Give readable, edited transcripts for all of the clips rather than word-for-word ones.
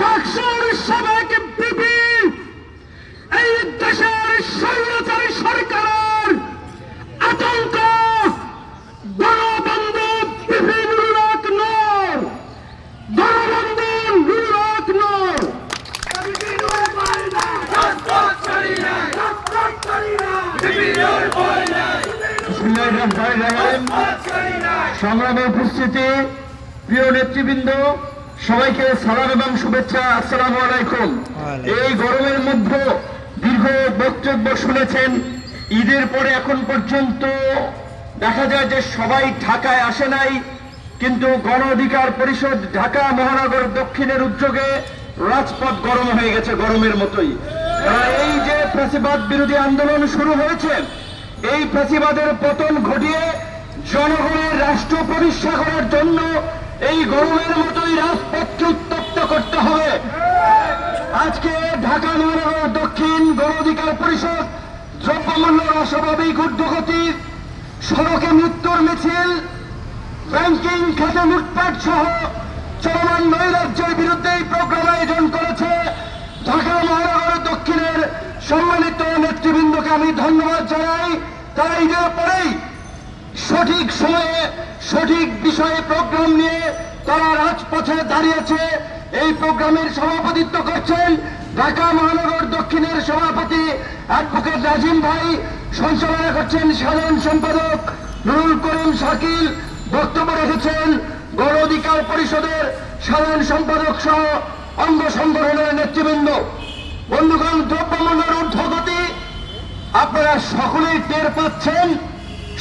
ডাকসুর সাবেক বিপি এই দেশের স্বৈরাচারী সরকারের আতঙ্ক গণবন্ধু বিপি নুরুল হক নূর, গণবন্ধু নুরুল হক নূর। সংগ্রামে উপস্থিতি প্রিয় নেতৃবৃন্দ, সবাইকে সালাম এবং শুভেচ্ছা। আসসালামু আলাইকুম। এই গরমের মধ্যে দীর্ঘ বক্তব্য শুনেছেন। ঈদের পরে এখন পর্যন্ত দেখা যায় যে সবাই ঢাকায় আসে নাই, কিন্তু গণ অধিকার পরিষদ ঢাকা মহানগর দক্ষিণের উদ্যোগে রাজপথ গরম হয়ে গেছে, গরমের মতোই। এই যে ফ্যাসিবাদ বিরোধী আন্দোলন শুরু হয়েছে, এই ফ্যাসিবাদের পতন ঘটিয়ে জনগণের রাষ্ট্র প্রতিষ্ঠা করার জন্য এই গরমের মতোই রাজপথকে উত্তপ্ত করতে হবে। আজকে ঢাকা মহানগর দক্ষিণ গণ অধিকার পরিষদ দ্রব্যমূল্য অস্বাভাবিক ঊর্ধ্বগতি, সড়কে মৃত্যুর মিছিল, ব্যাংকিং খাতে লুটপাট সহ চলমান নৈরাজ্যের বিরুদ্ধে এই প্রোগ্রাম আয়োজন করেছে। ঢাকা মহানগর দক্ষিণের সম্মানিত নেতৃবৃন্দকে আমি ধন্যবাদ জানাই। তারা ঈদের পরেই সঠিক সময়ে সঠিক বিষয়ে প্রোগ্রাম নিয়ে তারা রাজপথে দাঁড়িয়েছে। এই প্রোগ্রামের সভাপতিত্ব করছেন ঢাকা মহানগর দক্ষিণের সভাপতি অ্যাডভোকেট নাজিম ভাই, সঞ্চালনা করছেন সাধারণ সম্পাদক নুরুল করিম শাকিল, বক্তব্য রেখেছেন গণ অধিকার পরিষদের সাধারণ সম্পাদক সহ অঙ্গ সংগঠনের নেতৃবৃন্দ। বন্ধুগণ, দ্রব্যমূল্যের ঊর্ধ্বগতি আপনারা সকলেই টের পাচ্ছেন,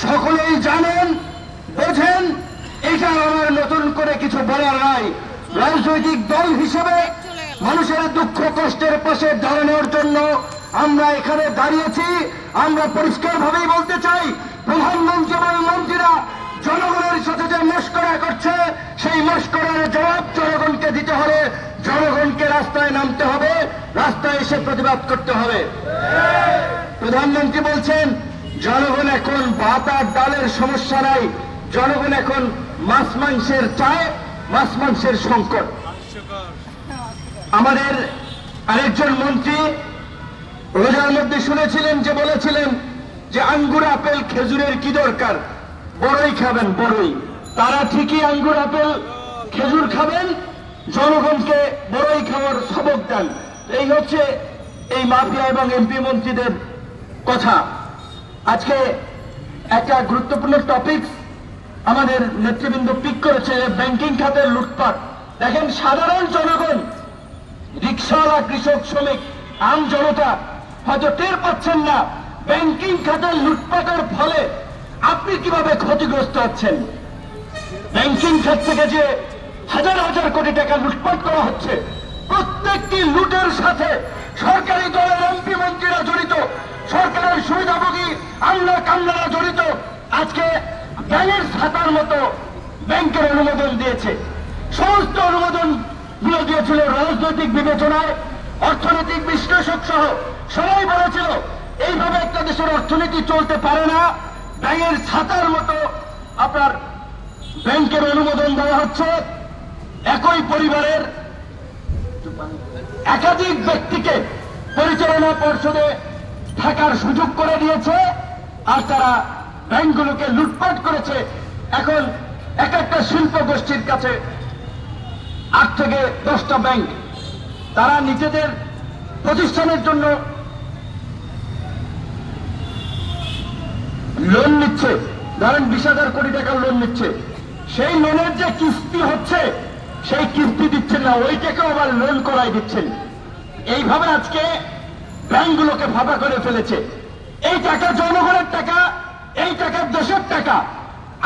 সকলেই জানেন, বোঝেন। এটা আমার নতুন করে কিছু বলার নাই। রাজনৈতিক দল হিসেবে মানুষের দুঃখ কষ্টের পাশে দাঁড়ানোর জন্য আমরা এখানে দাঁড়িয়েছি। আমরা পরিষ্কারভাবেই বলতে চাই, প্রধানমন্ত্রী এবং মন্ত্রীরা জনগণের সাথে যে মশকরা করছে, সেই মশকরার জবাব জনগণকে দিতে হবে। জনগণকে রাস্তায় নামতে হবে, রাস্তায় এসে প্রতিবাদ করতে হবে। প্রধানমন্ত্রী বলছেন জনগণ এখন ভাত আর ডালের সমস্যা নাই, জনগণ এখন মাছ মাংসের চায়, মাছ মাংসের সংকট। আমাদের আরেকজন মন্ত্রী রোজার মধ্যে শুনেছিলেন যে বলেছিলেন যে আঙ্গুর আপেল খেজুরের কি দরকার, বড়ই খাবেন বড়ই। তারা ঠিকই আঙ্গুর আপেল খেজুর খাবেন, জনগণকে বড়ই খাওয়ার সবক দেন। এই হচ্ছে এই মাফিয়া এবং এমপি মন্ত্রীদের কথা। আজকে একটা গুরুত্বপূর্ণ টপিক আমাদের নেতৃবৃন্দ পিক করেছে, ব্যাংকিং খাতের লুটপাট। দেখেন, সাধারণ জনগণ, রিক্সাওয়ালা, কৃষক, শ্রমিক, আম জনতা হয়তো টের পাচ্ছেন না ব্যাংকিং খাতের লুটপাটের ফলে আপনি কিভাবে ক্ষতিগ্রস্ত হচ্ছেন। ব্যাংকিং খাত থেকে যে হাজার হাজার কোটি টাকা লুটপাট করা হচ্ছে, প্রত্যেকটি লুটের সাথে সরকারি দলের এমপি মন্ত্রীরা জড়িত, সরকারের সুবিধাভোগী আমলা কামলারা জড়িত। আজকে ব্যাংকের ছাতার মতো ব্যাংকের অনুমোদন দিয়েছে, সমস্ত অনুমোদন গুলো দিয়েছিল রাজনৈতিক বিবেচনায়। অর্থনৈতিক বিশ্লেষক সহ সবাই বলেছিল এইভাবে একটা দেশের অর্থনীতি চলতে পারে না। ব্যাংকের ছাতার মতো আপনার ব্যাংকের অনুমোদন দেওয়া হচ্ছে। একই পরিবারের একাধিক ব্যক্তিকে পরিচালনা পর্ষদে থাকার সুযোগ করে দিয়েছে, আর তারা ব্যাংকগুলোকে লুটপাট করেছে। এখন এক একটা শিল্প গোষ্ঠীর কাছে 8 থেকে 10টা ব্যাংক, তারা নিজেদের প্রতিষ্ঠানের জন্য লোন নিচ্ছে, ধরেন 20,000 কোটি টাকার লোন নিচ্ছে। সেই লোনের যে কিস্তি হচ্ছে, সেই কিস্তি দিচ্ছেন না, ওইটাকেও আবার লোন করাই দিচ্ছেন। এইভাবে আজকে ব্যাংকগুলোকে ফাঁকা করে ফেলেছে। এই টাকা জনগণের টাকা, এই টাকা দেশের টাকা।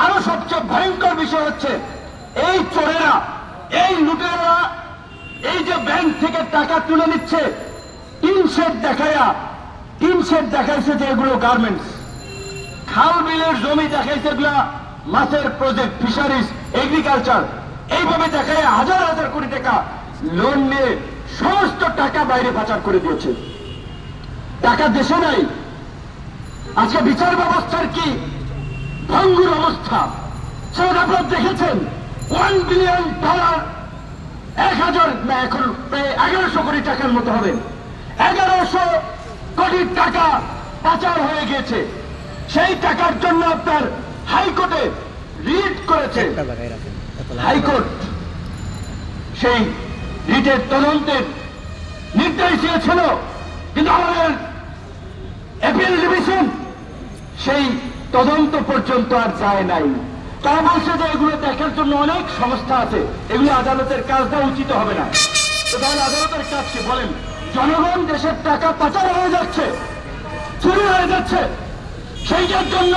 আরো সবচেয়ে ভয়ঙ্কর বিষয় হচ্ছে এই চোরেরা, এই লুটেরা এই যে ব্যাংক থেকে টাকা তুলে নিচ্ছে, টিন শেড দেখাইছে যে এগুলো গার্মেন্টস, খাল বিলের জমি দেখাইছে এগুলা মাছের প্রজেক্ট, ফিশারিজ, এগ্রিকালচার। এইভাবে দেখায় হাজার হাজার কোটি টাকা লোন নিয়ে সমস্ত টাকা বাইরে পাচার করে দিয়েছে। টাকা দেশে নাই। আজকে বিচার ব্যবস্থার কি ভঙ্গুর অবস্থা, সেটা আপনারা দেখেছেন। $1 বিলিয়ন 1000 না এখন প্রায় 1100 কোটি টাকার মতো হবে। 1100 কোটি টাকা পাচার হয়ে গেছে। সেই টাকার জন্য আপনার হাইকোর্টে রিট করেছে। হাইকোর্ট সেই রিটের তদন্তের নির্দেশ দিয়েছিল, কিন্তু আমাদের অ্যাপিল ডিভিশন সেই তদন্ত পর্যন্ত আর যায় নাই। তারা বলছে যে এগুলো দেখার জন্য অনেক সংস্থা আছে, এগুলো আদালতের কাজ দেওয়া উচিত হবে না। তো তাহলে আদালতের কাজ কি বলেন? জনগণ দেশের টাকা পাচার হয়ে যাচ্ছে, চুরি হয়ে যাচ্ছে, সেইটার জন্য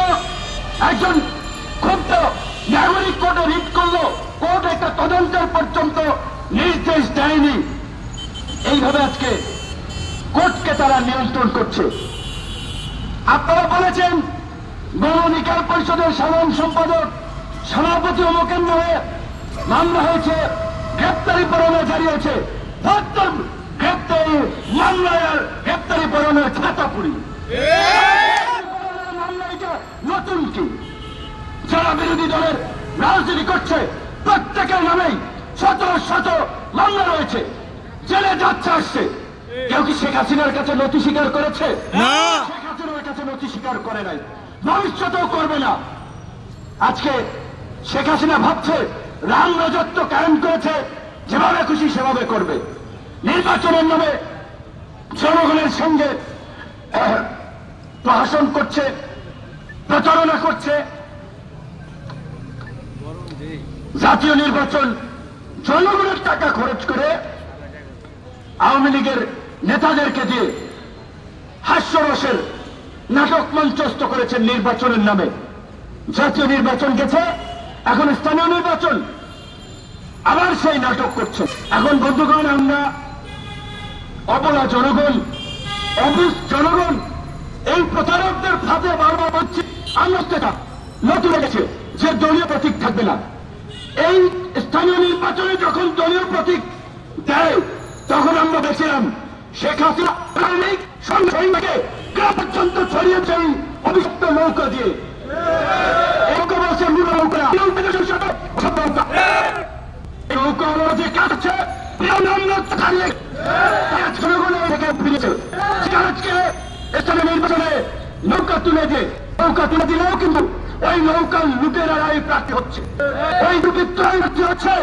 একজন ক্ষুব্ধ নাগরিক কোর্টে রিট করলো, কোর্ট একটা তদন্তের পর্যন্ত নির্দেশ দেয়নি। এইভাবে আজকে কোর্টকে তারা নিয়ন্ত্রণ করছে। আপনারা বলেছেন গণ অধিকার পরিষদের সাধারণ সম্পাদক সভাপতি অমুকের নামে মামলা হয়েছে, গ্রেপ্তারি পরোয়ানা জারি হয়েছে। গ্রেপ্তারি মামলায় গ্রেপ্তারি পরোয়ানার খাতা পুরি নতুন কি? যারা বিরোধী দলের রাজনীতি করছে প্রত্যেকের নামেই শত শত মামলা রয়েছে, জেলে যাচ্ছে আসছে। কেউ কি শেখ হাসিনার কাছে নথি স্বীকার করেছে? শেখ হাসিনার কাছে নথি স্বীকার করে নাই, ভবিষ্যতেও করবে না। আজকে শেখ হাসিনা ভাবছে রাম রাজত্ব কায়েম করেছে, যেভাবে খুশি সেভাবে করবে। নির্বাচনের নামে জনগণের সঙ্গে প্রহসন করছে, প্রচারণা করছে। জাতীয় নির্বাচন জনগণের টাকা খরচ করে আওয়ামী লীগের নেতাদেরকে দিয়ে হাস্যরসের নাটক মঞ্চস্থ করেছেন নির্বাচনের নামে। জাতীয় নির্বাচন গেছে, এখন স্থানীয় নির্বাচন, আবার সেই নাটক করছে। এখন বন্ধুগণ, আমরা অবলা জনগণ, অবুঝ জনগণ এই প্রতারকদের ফাঁদে বারবার হচ্ছে। আমরা নতুন গেছে যে দলীয় প্রতীক থাকবে না। এই স্থানীয় নির্বাচনে যখন দলীয় প্রতীক দেয় তখন আমরা দেখছিলাম শেখ হাসিনা সৈন্যকে গ্রাম পর্যন্ত ছড়িয়েছেন অভিশপ্ত নৌকা দিয়ে। নৌকা বলছে নৌকা যে কাটছে স্থানীয় নির্বাচনে নৌকা তুলে দিলেও কিন্তু ওই নৌকার লুটেরাই প্রার্থী হচ্ছে, ওই দুর্বৃত্তরাই প্রার্থী হচ্ছে।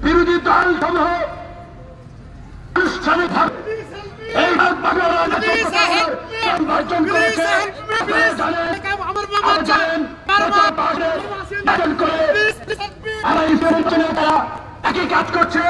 বিরোধী দল সমূহ আনুষ্ঠানিকভাবে এই নির্বাচন করেছে। তারা একই কাজ করছে।